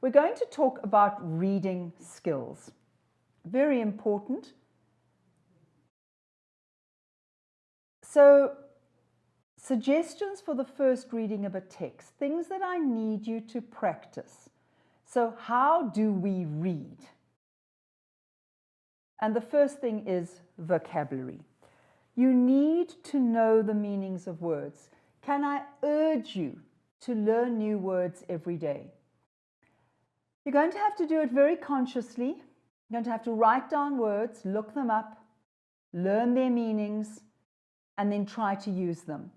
We're going to talk about reading skills. Very important. So, suggestions for the first reading of a text, things that I need you to practice. So, how do we read? And the first thing is vocabulary. You need to know the meanings of words. Can I urge you to learn new words every day? You're going to have to do it very consciously. You're going to have to write down words, look them up, learn their meanings, and then try to use them.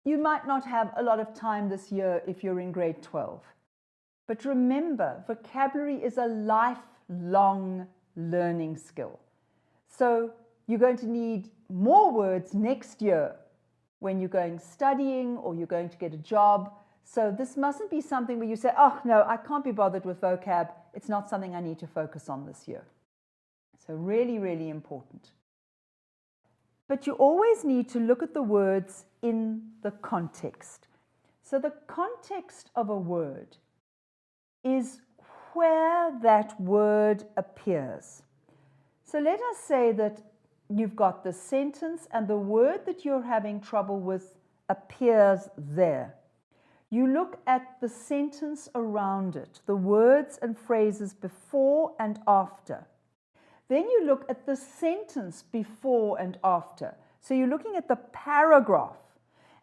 You might not have a lot of time this year if you're in grade 12. But remember, vocabulary is a lifelong learning skill. So you're going to need more words next year when you're going studying or you're going to get a job. So this mustn't be something where you say, oh, no, I can't be bothered with vocab. It's not something I need to focus on this year. So really, really important. But you always need to look at the words in the context. So the context of a word is where that word appears. So let us say that you've got the sentence and the word that you're having trouble with appears there. You look at the sentence around it, the words and phrases before and after. Then you look at the sentence before and after. So you're looking at the paragraph.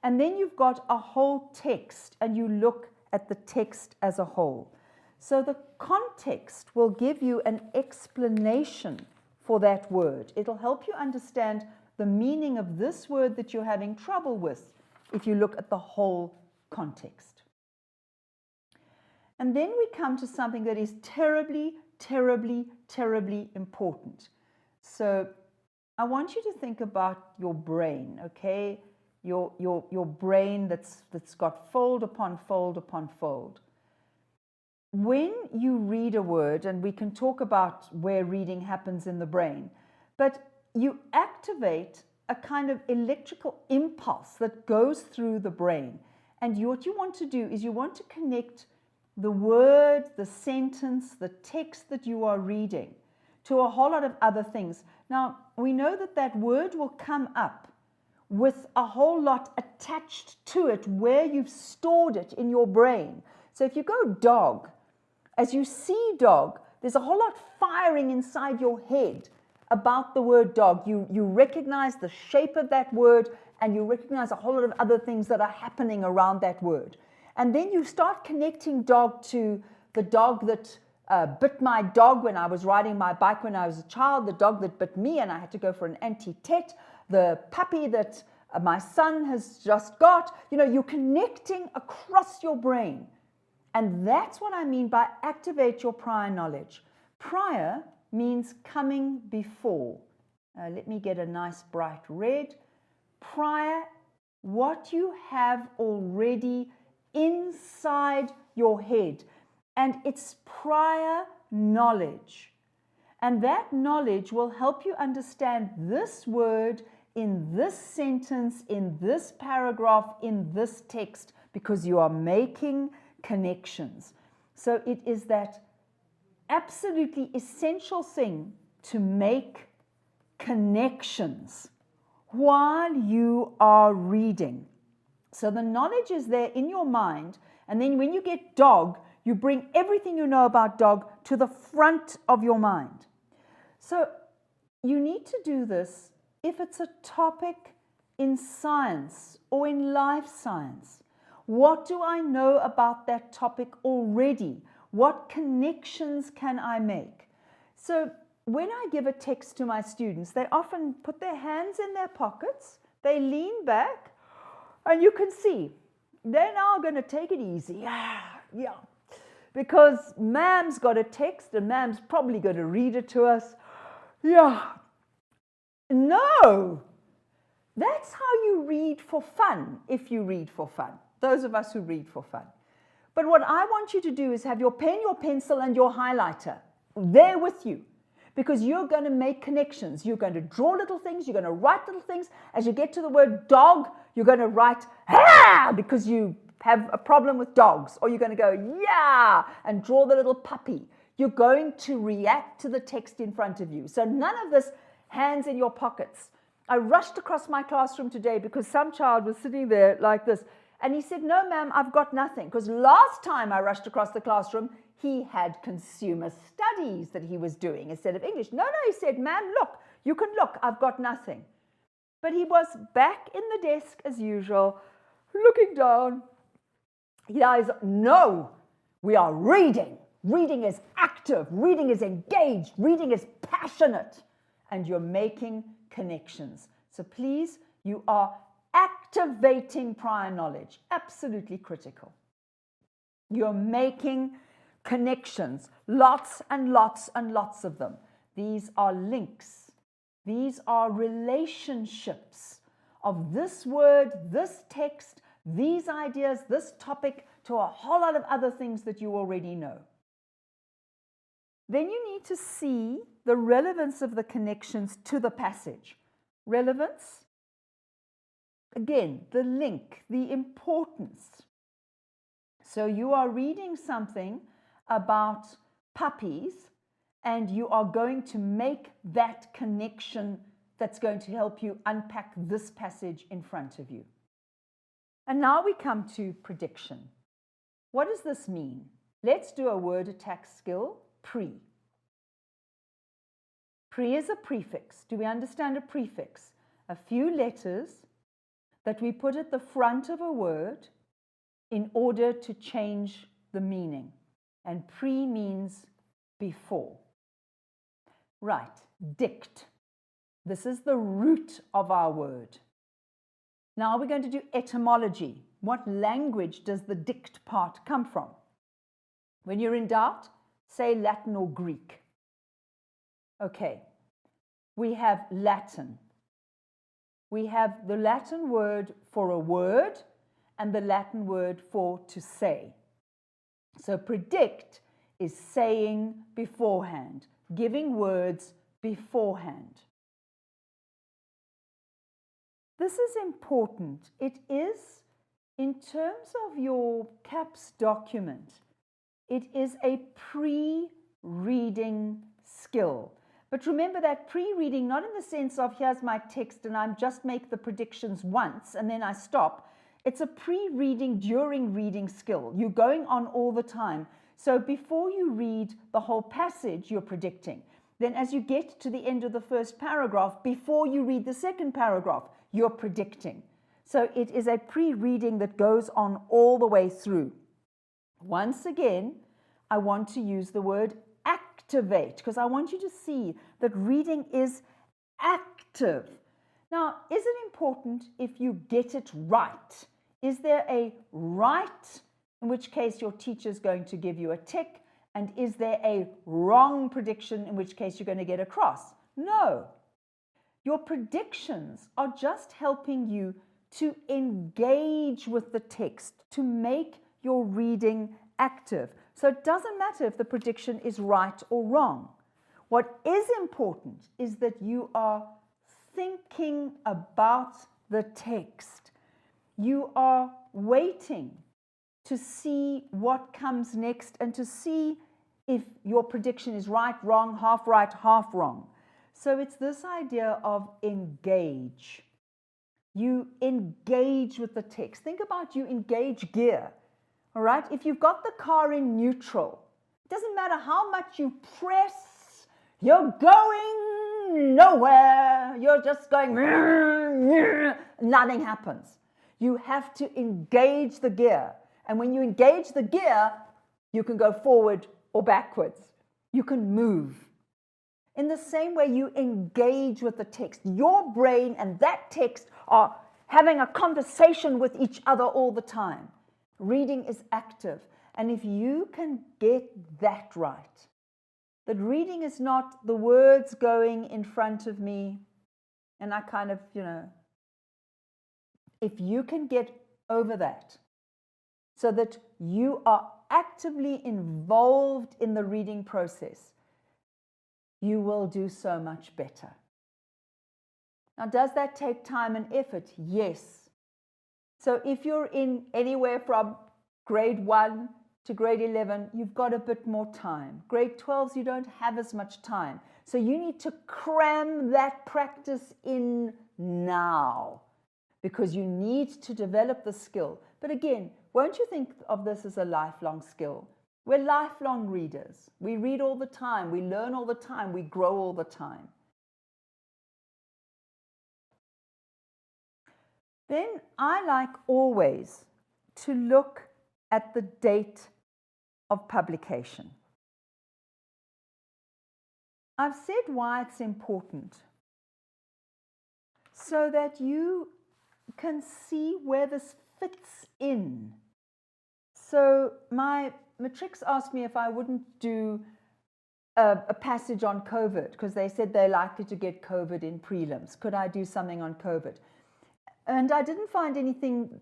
And then you've got a whole text and you look at the text as a whole. So the context will give you an explanation for that word. It'll help you understand the meaning of this word that you're having trouble with if you look at the whole context. And then we come to something that is terribly, terribly, terribly important. So I want you to think about your brain, okay? Your brain that's got fold upon fold upon fold. When you read a word, and we can talk about where reading happens in the brain, but you activate a kind of electrical impulse that goes through the brain. And what you want to do is you want to connect the word, the sentence, the text that you are reading to a whole lot of other things. Now, we know that that word will come up with a whole lot attached to it where you've stored it in your brain. So if you go dog, as you see dog, there's a whole lot firing inside your head about the word dog. You recognize the shape of that word and you recognize a whole lot of other things that are happening around that word. And then you start connecting dog to the dog that bit my dog when I was riding my bike when I was a child, the dog that bit me and I had to go for an anti-tet, the puppy that my son has just got. You know, you're connecting across your brain. And that's what I mean by activate your prior knowledge. Prior means coming before. Let me get a nice bright red. Prior, what you have already inside your head. And it's prior knowledge. And that knowledge will help you understand this word in this sentence, in this paragraph, in this text, because you are making connections. So it is that absolutely essential thing to make connections while you are reading. So the knowledge is there in your mind, and then when you get dog, you bring everything you know about dog to the front of your mind. So you need to do this if it's a topic in science or in life science. What do I know about that topic already? What connections can I make? So when I give a text to my students, they often put their hands in their pockets, they lean back, and you can see they're now going to take it easy. Yeah. Because ma'am's got a text and ma'am's probably going to read it to us. Yeah. No. That's how you read for fun, if you read for fun. Those of us who read for fun. But what I want you to do is have your pen, your pencil, and your highlighter there with you. Because you're going to make connections. You're going to draw little things. You're going to write little things. As you get to the word dog, you're going to write, ah, because you have a problem with dogs, or you're going to go, yeah, and draw the little puppy. You're going to react to the text in front of you. So none of this hands in your pockets. I rushed across my classroom today because some child was sitting there like this. And he said, no, ma'am, I've got nothing. Because last time I rushed across the classroom, he had consumer studies that he was doing instead of English. No, he said, ma'am, look, you can look, I've got nothing. But he was back in the desk as usual, looking down. He says, no, we are reading. Reading is active, reading is engaged, reading is passionate, and you're making connections. So please, you are activating prior knowledge, absolutely critical. You're making connections, lots and lots and lots of them. These are links. These are relationships of this word, this text, these ideas, this topic to a whole lot of other things that you already know. Then you need to see the relevance of the connections to the passage. Relevance, again, the link, the importance. So you are reading something about puppies, and you are going to make that connection that's going to help you unpack this passage in front of you. And now we come to prediction. What does this mean? Let's do a word attack skill. Pre. Pre is a prefix. Do we understand a prefix? A few letters that we put at the front of a word in order to change the meaning. And pre means before. Right, dict. This is the root of our word. Now we're going to do etymology. What language does the dict part come from? When you're in doubt, say Latin or Greek. Okay, we have Latin. We have the Latin word for a word and the Latin word for to say. So predict is saying beforehand, giving words beforehand. This is important. It is, in terms of your CAPS document, it is a pre-reading skill. But remember that pre-reading, not in the sense of here's my text and I just make the predictions once and then I stop. It's a pre-reading during reading skill. You're going on all the time. So before you read the whole passage, you're predicting. Then as you get to the end of the first paragraph, before you read the second paragraph, you're predicting. So it is a pre-reading that goes on all the way through. Once again, I want to use the word activate because I want you to see that reading is active. Now, is it important if you get it right? Is there a right, in which case your teacher is going to give you a tick, and is there a wrong prediction, in which case you're going to get a cross? No. Your predictions are just helping you to engage with the text, to make your reading active. So it doesn't matter if the prediction is right or wrong. What is important is that you are thinking about the text. You are waiting to see what comes next and to see if your prediction is right, half wrong. So it's this idea of engage. You engage with the text. Think about you engage gear. All right? If you've got the car in neutral, it doesn't matter how much you press, you're going nowhere. You're just going, nothing happens. You have to engage the gear. And when you engage the gear, you can go forward or backwards. You can move. In the same way you engage with the text, your brain and that text are having a conversation with each other all the time. Reading is active. And if you can get that right, that reading is not the words going in front of me and I kind of, if you can get over that so that you are actively involved in the reading process, you will do so much better. Now, does that take time and effort? Yes. So if you're in anywhere from grade 1 to grade 11, you've got a bit more time. Grade 12s, you don't have as much time. So you need to cram that practice in now because you need to develop the skill. But again, won't you think of this as a lifelong skill? We're lifelong readers. We read all the time. We learn all the time. We grow all the time. Then I like always to look at the date of publication. I've said why it's important, so that you can see where this fits in. So my matrics asked me if I wouldn't do a passage on COVID, because they said they're likely to get COVID in prelims. Could I do something on COVID? And I didn't find anything,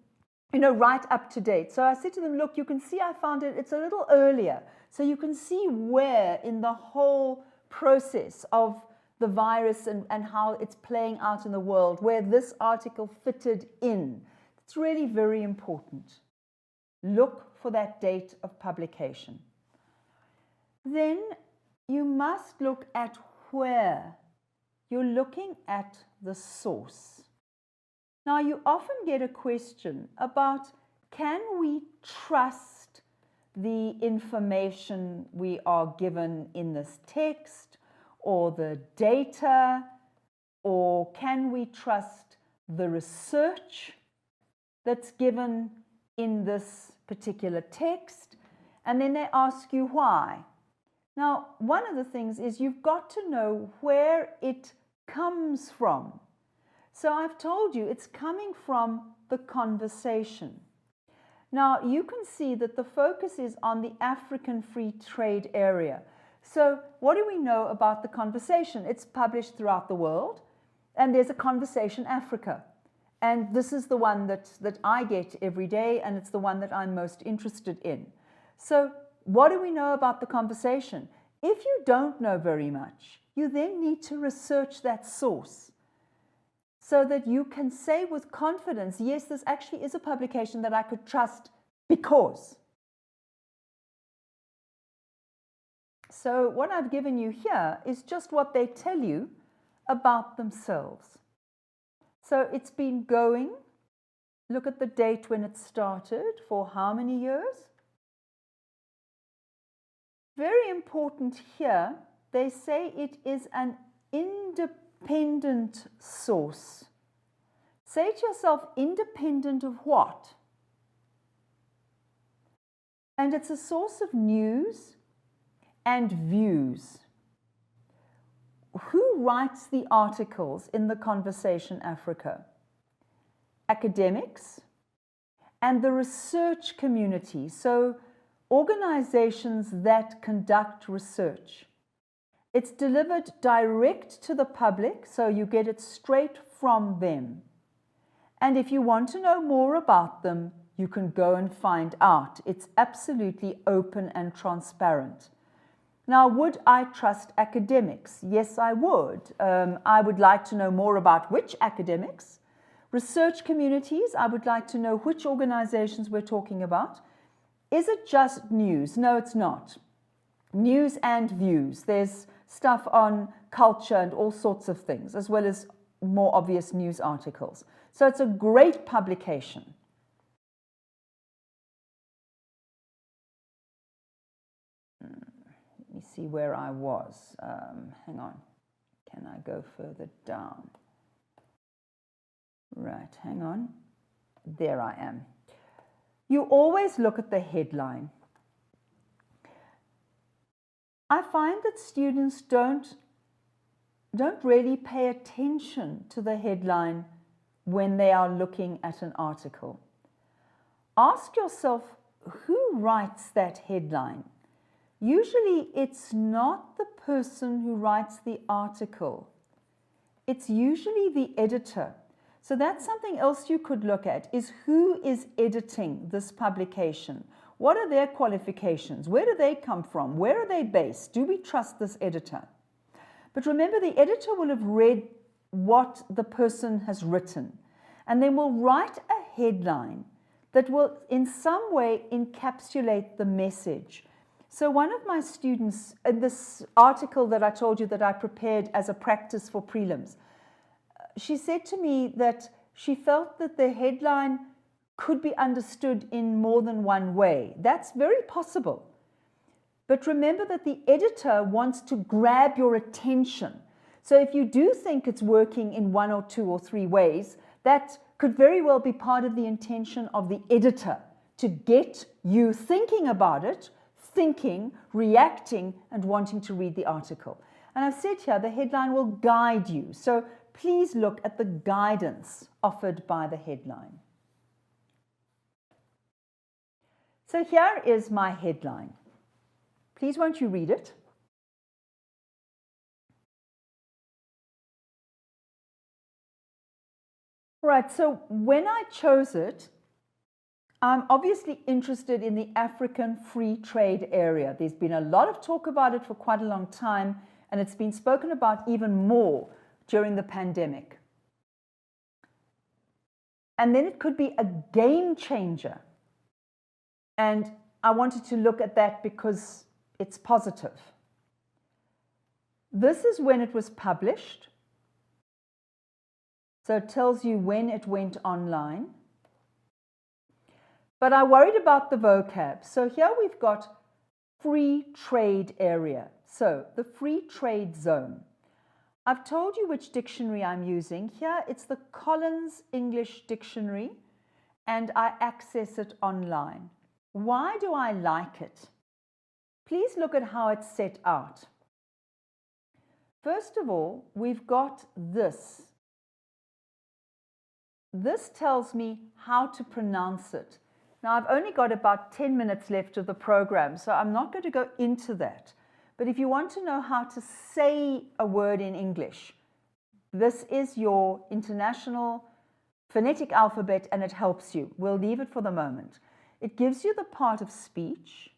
right up to date. So I said to them, look, you can see I found it's a little earlier. So you can see where in the whole process of the virus and how it's playing out in the world, where this article fitted in. It's really very important. Look for that date of publication. Then you must look at where. You're looking at the source. Now, you often get a question about, can we trust the information we are given in this text or the data, or can we trust the research that's given in this particular text? And then they ask you why. Now, one of the things is you've got to know where it comes from. So I've told you it's coming from the conversation. Now, you can see that the focus is on the African Free Trade Area. So what do we know about the conversation? It's published throughout the world, and there's a Conversation Africa. And this is the one that I get every day, and it's the one that I'm most interested in. So what do we know about the conversation? If you don't know very much, you then need to research that source, so that you can say with confidence, yes, this actually is a publication that I could trust because. So what I've given you here is just what they tell you about themselves. So it's been going. Look at the date when it started, for how many years? Very important here, they say it is an independent source. Say to yourself, independent of what? And it's a source of news and views. Who writes the articles in the Conversation Africa? Academics and the research community. So organizations that conduct research. It's delivered direct to the public, so you get it straight from them. And if you want to know more about them, you can go and find out. It's absolutely open and transparent. Now, would I trust academics? Yes, I would. I would like to know more about which academics. Research communities, I would like to know which organizations we're talking about. Is it just news? No, it's not. News and views. There's stuff on culture and all sorts of things, as well as more obvious news articles. So it's a great publication. Let me see where I was. Hang on. Can I go further down? Right, hang on. There I am. You always look at the headline. I find that students don't really pay attention to the headline when they are looking at an article. Ask yourself, who writes that headline? Usually it's not the person who writes the article. It's usually the editor. So that's something else you could look at, is who is editing this publication? What are their qualifications? Where do they come from? Where are they based? Do we trust this editor? But remember, the editor will have read what the person has written, and then will write a headline that will in some way encapsulate the message. So one of my students, in this article that I told you that I prepared as a practice for prelims, she said to me that she felt that the headline could be understood in more than one way. That's very possible. But remember that the editor wants to grab your attention. So if you do think it's working in one or two or three ways, that could very well be part of the intention of the editor, to get you thinking about it, thinking, reacting, and wanting to read the article. And I've said here, the headline will guide you. So please look at the guidance offered by the headline. So here is my headline. Please won't you read it? Right, so when I chose it, I'm obviously interested in the African free trade area. There's been a lot of talk about it for quite a long time, and it's been spoken about even more during the pandemic. And then it could be a game changer. And I wanted to look at that because it's positive. This is when it was published. So it tells you when it went online. But I worried about the vocab. So here we've got free trade area. So the free trade zone. I've told you which dictionary I'm using. Here it's the Collins English Dictionary, and I access it online. Why do I like it? Please look at how it's set out. First of all, we've got this. This tells me how to pronounce it. Now, I've only got about 10 minutes left of the program, so I'm not going to go into that. But if you want to know how to say a word in English, this is your international phonetic alphabet, and it helps you. We'll leave it for the moment. It gives you the part of speech.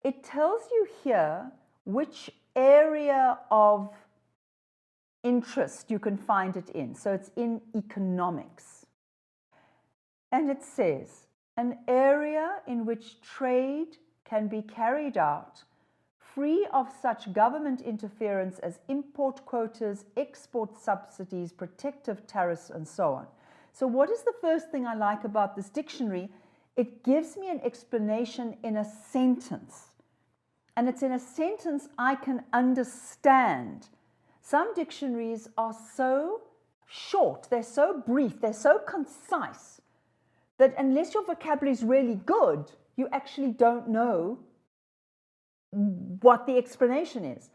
It tells you here which area of interest you can find it in. So it's in economics. And it says, an area in which trade can be carried out free of such government interference as import quotas, export subsidies, protective tariffs, and so on. So what is the first thing I like about this dictionary? It gives me an explanation in a sentence. And it's in a sentence I can understand. Some dictionaries are so short, they're so brief, they're so concise, that unless your vocabulary is really good, you actually don't know what the explanation is.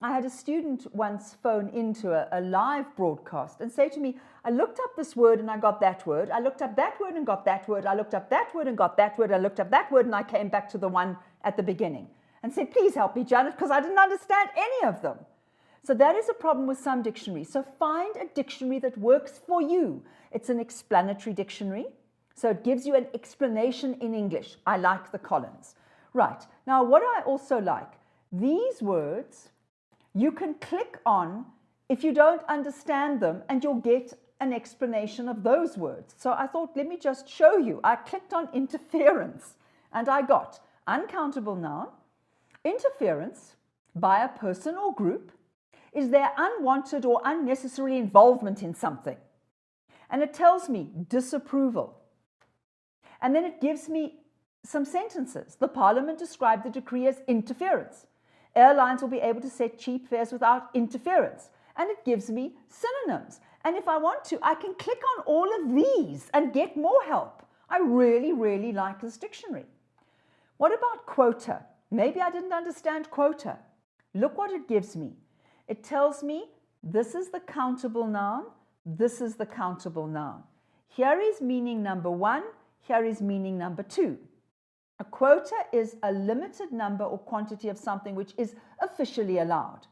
I had a student once phone into a live broadcast and say to me, I looked up this word and I got that word. I looked up that word and got that word. I looked up that word and got that word. I looked up that word and I came back to the one at the beginning and said, please help me, Janet, because I didn't understand any of them. So that is a problem with some dictionaries. So find a dictionary that works for you. It's an explanatory dictionary. So it gives you an explanation in English. I like the Collins. Right. Now, what I also like, these words, you can click on if you don't understand them, and you'll get an explanation of those words. So I thought, let me just show you. I clicked on interference, and I got uncountable noun. Interference by a person or group is their unwanted or unnecessary involvement in something. And it tells me disapproval. And then it gives me some sentences. The Parliament described the decree as interference. Airlines will be able to set cheap fares without interference. And it gives me synonyms. And if I want to, I can click on all of these and get more help. I really, really like this dictionary. What about quota? Maybe I didn't understand quota. Look what it gives me. It tells me this is the countable noun, this is the countable noun. Here is meaning number one, here is meaning number two. A quota is a limited number or quantity of something which is officially allowed.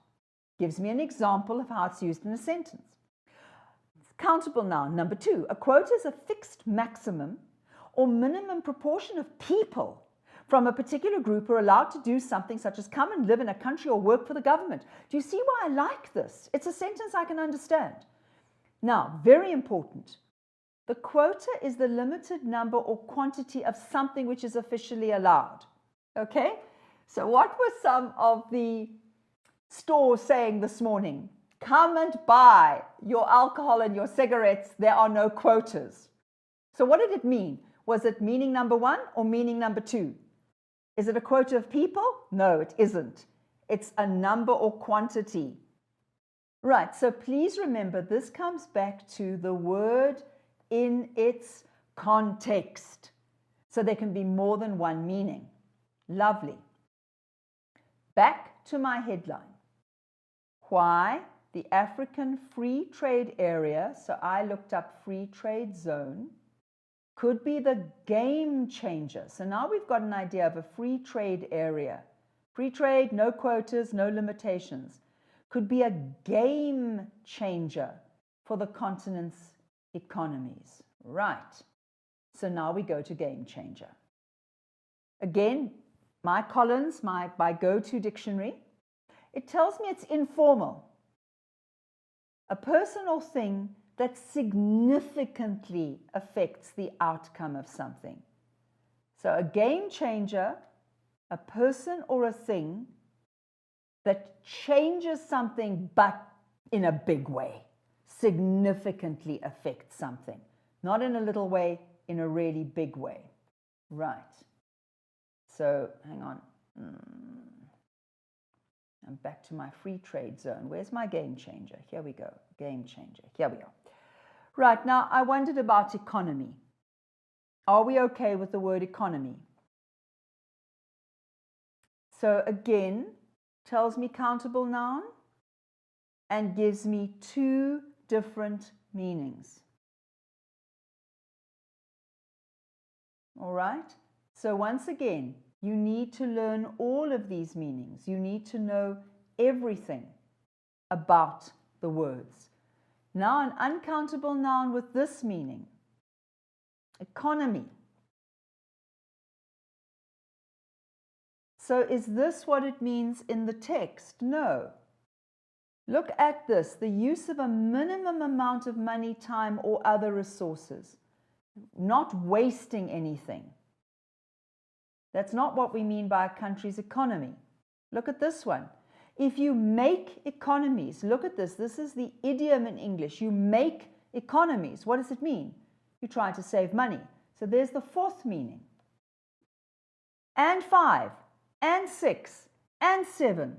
Gives me an example of how it's used in a sentence. Countable noun, number two. A quota is a fixed maximum or minimum proportion of people from a particular group who are allowed to do something such as come and live in a country or work for the government. Do you see why I like this? It's a sentence I can understand. Now, very important. The quota is the limited number or quantity of something which is officially allowed. Okay? So what were some of the stores saying this morning? Come and buy your alcohol and your cigarettes. There are no quotas. So what did it mean? Was it meaning number one or meaning number two? Is it a quota of people? No, it isn't. It's a number or quantity. Right, so please remember this comes back to the word in its context. So there can be more than one meaning. Lovely. Back to my headline. Why the African Free Trade Area, so I looked up Free Trade Zone, could be the game changer. So now we've got an idea of a free trade area. Free trade, no quotas, no limitations. Could be a game changer for the continent's economies. Right. So now we go to game changer. Again, my Collins, my go-to dictionary, it tells me it's informal. A person or thing that significantly affects the outcome of something. So a game changer, a person or a thing that changes something but in a big way, significantly affects something. Not in a little way, in a really big way. Right. So, hang on. I'm back to my free trade zone. Where's my game changer? Here we go. Game changer. Here we are. Right, now I wondered about economy. Are we okay with the word economy? So again, tells me countable noun and gives me two different meanings. All right? So once again, you need to learn all of these meanings. You need to know everything about the words. Now an uncountable noun with this meaning. Economy. So is this what it means in the text? No. Look at this. The use of a minimum amount of money, time, or other resources. Not wasting anything. That's not what we mean by a country's economy. Look at this one. If you make economies, look at this. This is the idiom in English. You make economies. What does it mean? You try to save money. So there's the fourth meaning. And 5, and 6, and 7.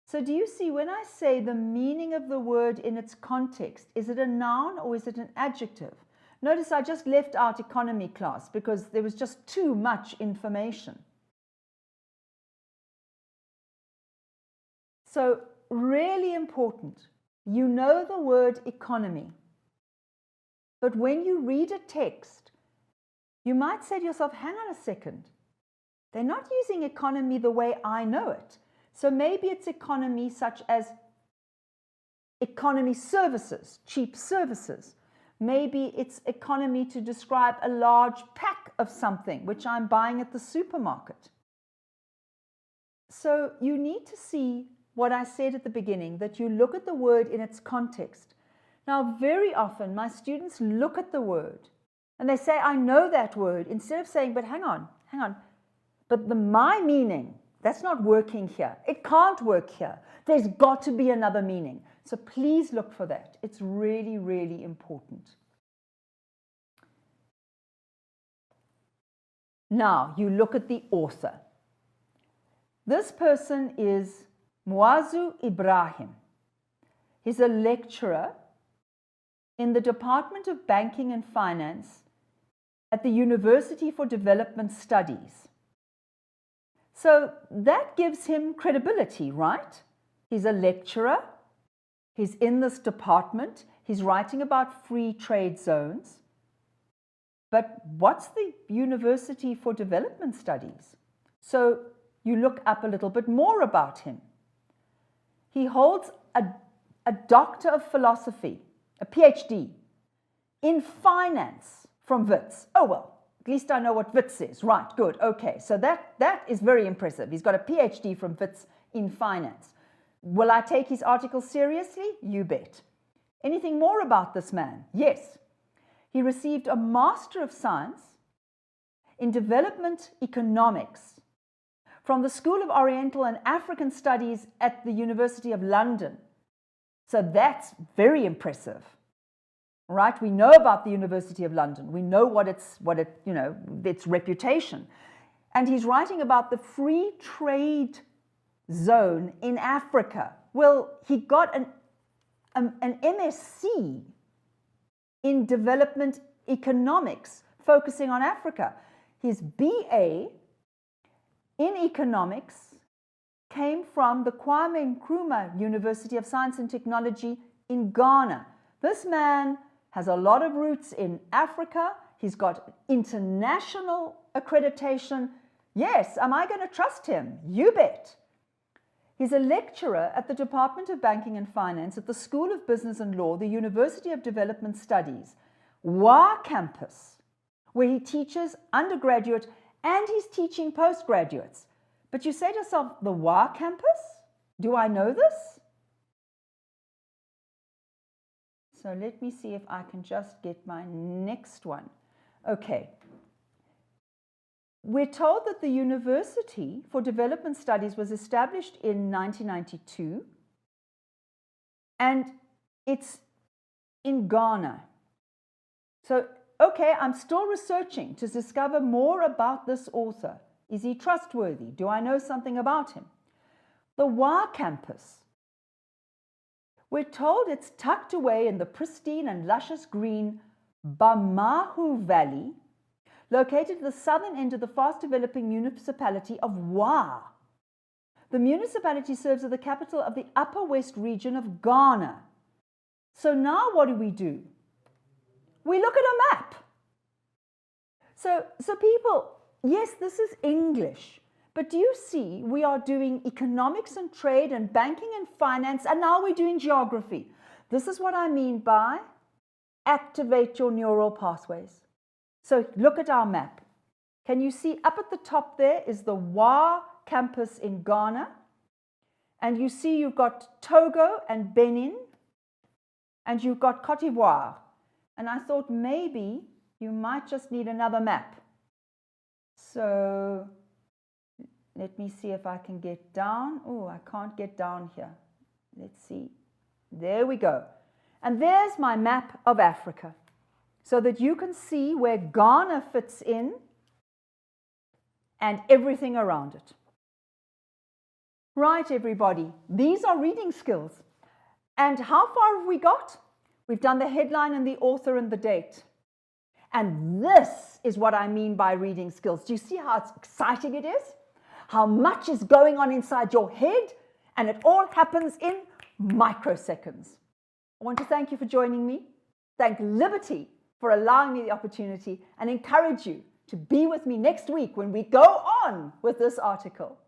So do you see when I say the meaning of the word in its context, is it a noun or is it an adjective? Notice I just left out economy class because there was just too much information. So really important, you know the word economy, but when you read a text, you might say to yourself, hang on a second, they're not using economy the way I know it. So maybe it's economy such as economy services, cheap services. Maybe it's economy to describe a large pack of something, which I'm buying at the supermarket. So you need to see what I said at the beginning, that you look at the word in its context. Now, very often my students look at the word and they say, I know that word, instead of saying, but hang on, but my meaning, that's not working here. It can't work here. There's got to be another meaning. So please look for that. It's really, really important. Now, you look at the author. This person is Muazu Ibrahim. He's a lecturer in the Department of Banking and Finance at the University for Development Studies. So that gives him credibility, right? He's a lecturer. He's in this department. He's writing about free trade zones. But what's the University for Development Studies? So you look up a little bit more about him. He holds a Doctor of Philosophy, a PhD, in finance from Wits. Oh, well, at least I know what Wits is. Right, good, okay. So that is very impressive. He's got a PhD from Wits in finance. Will I take his article seriously? You bet. Anything more about this man? Yes. He received a Master of Science in Development Economics from the School of Oriental and African Studies at the University of London. So that's very impressive, right? We know about the University of London. We know its reputation. And he's writing about the free trade zone in Africa. Well, he got an MSc in development economics, focusing on Africa. His BA in economics came from the Kwame Nkrumah University of Science and Technology in Ghana. This man has a lot of roots in Africa. He's got international accreditation. Yes, am I going to trust him? You bet. He's a lecturer at the Department of Banking and Finance at the School of Business and Law, the University of Development Studies, WA campus, where he teaches undergraduate and he's teaching postgraduates. But you say to yourself, the WA campus? Do I know this? So let me see if I can just get my next one. Okay. We're told that the University for Development Studies was established in 1992, and it's in Ghana. So, okay, I'm still researching to discover more about this author. Is he trustworthy? Do I know something about him? The WA campus. We're told it's tucked away in the pristine and luscious green Bamahu Valley, located at the southern end of the fast-developing municipality of Wa. The municipality serves as the capital of the Upper West region of Ghana. So now what do? We look at a map. So people, yes, this is English, but do you see we are doing economics and trade and banking and finance, and now we're doing geography. This is what I mean by activate your neural pathways. So look at our map. Can you see up at the top there is the WA campus in Ghana. And you see you've got Togo and Benin. And you've got Cote d'Ivoire. And I thought maybe you might just need another map. So let me see if I can get down. Oh, I can't get down here. Let's see. There we go. And there's my map of Africa, so that you can see where Ghana fits in and everything around it. Right, everybody, these are reading skills. And how far have we got? We've done the headline and the author and the date. And this is what I mean by reading skills. Do you see how exciting it is? How much is going on inside your head, and it all happens in microseconds. I want to thank you for joining me. Thank Liberty for allowing me the opportunity, and encourage you to be with me next week when we go on with this article.